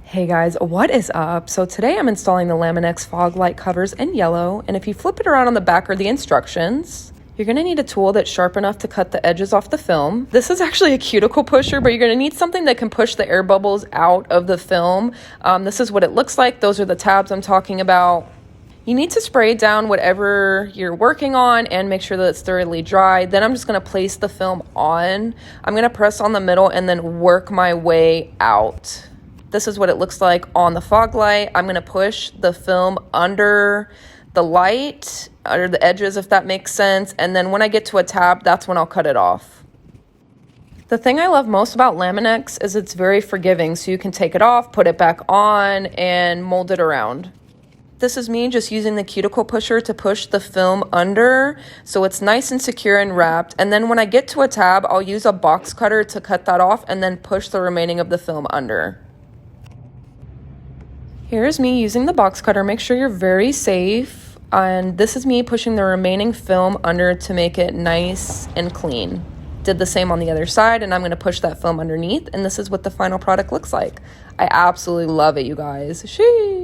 Hey guys, what is up? So today I'm installing the Lamin-x fog light covers in yellow, and if you flip it around on the back are the instructions. You're going to need a tool that's sharp enough to cut the edges off the film. This is actually a cuticle pusher, but you're going to need something that can push the air bubbles out of the film. This is what it looks like. Those are the tabs I'm talking about. You need to spray down whatever you're working on and make sure that it's thoroughly dry. Then I'm just going to place the film on. I'm going to press on the middle and then work my way out. This is what it looks like on the fog light. I'm going to push the film under the light, under the edges, if that makes sense. And then when I get to a tab, that's when I'll cut it off. The thing I love most about Lamin-x is it's very forgiving. So you can take it off, put it back on, and mold it around. This is me just using the cuticle pusher to push the film under so it's nice and secure and wrapped. And then when I get to a tab, I'll use a box cutter to cut that off and then push the remaining of the film under. Here's me using the box cutter. Make sure you're very safe. And this is me pushing the remaining film under to make it nice and clean. Did the same on the other side, and I'm going to push that film underneath. And this is what the final product looks like. I absolutely love it, you guys. Sheesh.